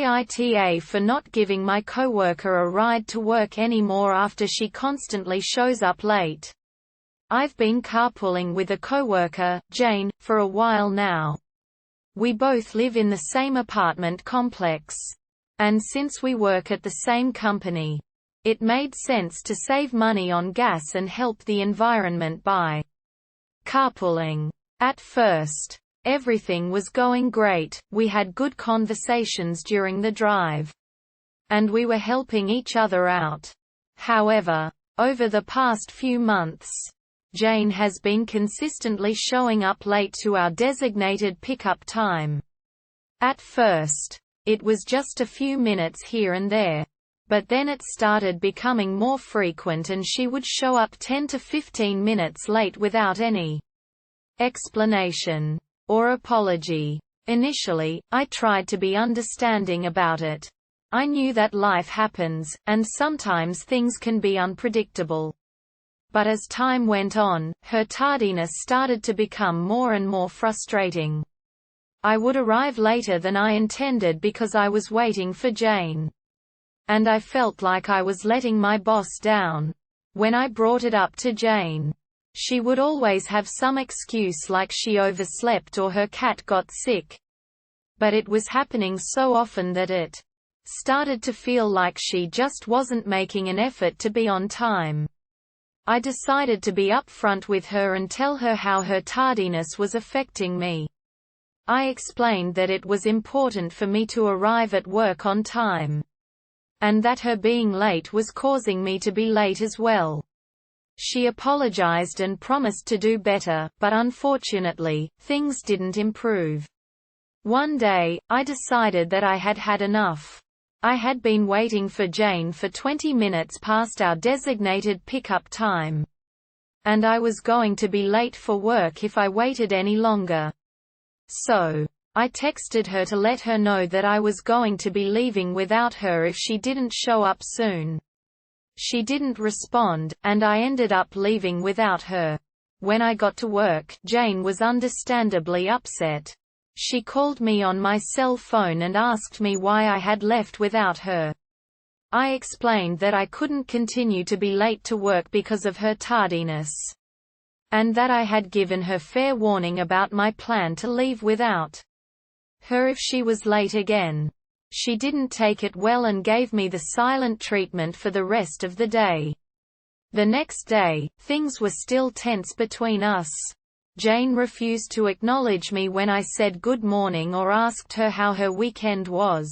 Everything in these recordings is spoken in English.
AITA for not giving my coworker a ride to work anymore after she constantly shows up late. I've been carpooling with a coworker, Jane, for a while now. We both live in the same apartment complex. And since we work at the same company, it made sense to save money on gas and help the environment by carpooling. At first, everything was going great, we had good conversations during the drive. And we were helping each other out. However, over the past few months, Jane has been consistently showing up late to our designated pickup time. At first, it was just a few minutes here and there. But then it started becoming more frequent and she would show up 10 to 15 minutes late without any explanation or apology. Initially, I tried to be understanding about it. I knew that life happens, and sometimes things can be unpredictable. But as time went on, her tardiness started to become more and more frustrating. I would arrive later than I intended because I was waiting for Jane. And I felt like I was letting my boss down. When I brought it up to Jane, she would always have some excuse like she overslept or her cat got sick. But it was happening so often that it started to feel like she just wasn't making an effort to be on time. I decided to be upfront with her and tell her how her tardiness was affecting me. I explained that it was important for me to arrive at work on time. And that her being late was causing me to be late as well. She apologized and promised to do better, but unfortunately, things didn't improve. One day, I decided that I had had enough. I had been waiting for Jane for 20 minutes past our designated pickup time. And I was going to be late for work if I waited any longer. So, I texted her to let her know that I was going to be leaving without her if she didn't show up soon. She didn't respond, and I ended up leaving without her. When I got to work, Jane was understandably upset. She called me on my cell phone and asked me why I had left without her. I explained that I couldn't continue to be late to work because of her tardiness. And that I had given her fair warning about my plan to leave without her if she was late again. She didn't take it well and gave me the silent treatment for the rest of the day. The next day, things were still tense between us. Jane refused to acknowledge me when I said good morning or asked her how her weekend was.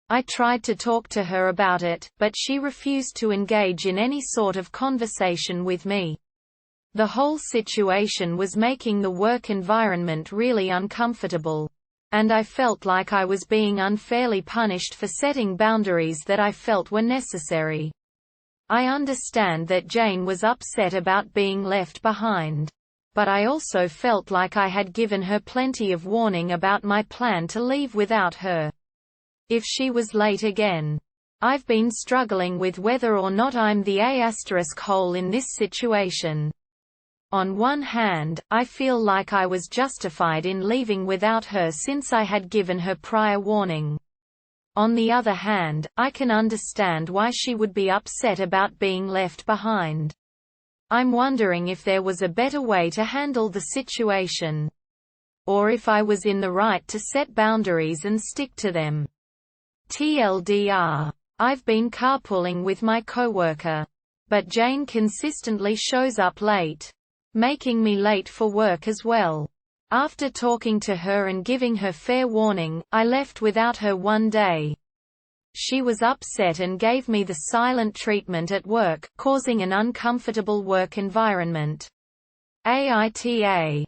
I tried to talk to her about it, but she refused to engage in any sort of conversation with me. The whole situation was making the work environment really uncomfortable. And I felt like I was being unfairly punished for setting boundaries that I felt were necessary. I understand that Jane was upset about being left behind. But I also felt like I had given her plenty of warning about my plan to leave without her if she was late again. I've been struggling with whether or not I'm the A*hole in this situation. On one hand, I feel like I was justified in leaving without her since I had given her prior warning. On the other hand, I can understand why she would be upset about being left behind. I'm wondering if there was a better way to handle the situation. Or if I was in the right to set boundaries and stick to them. TLDR. I've been carpooling with my coworker. But Jane consistently shows up late, making me late for work as well. After talking to her and giving her fair warning, I left without her one day. She was upset and gave me the silent treatment at work, causing an uncomfortable work environment. AITA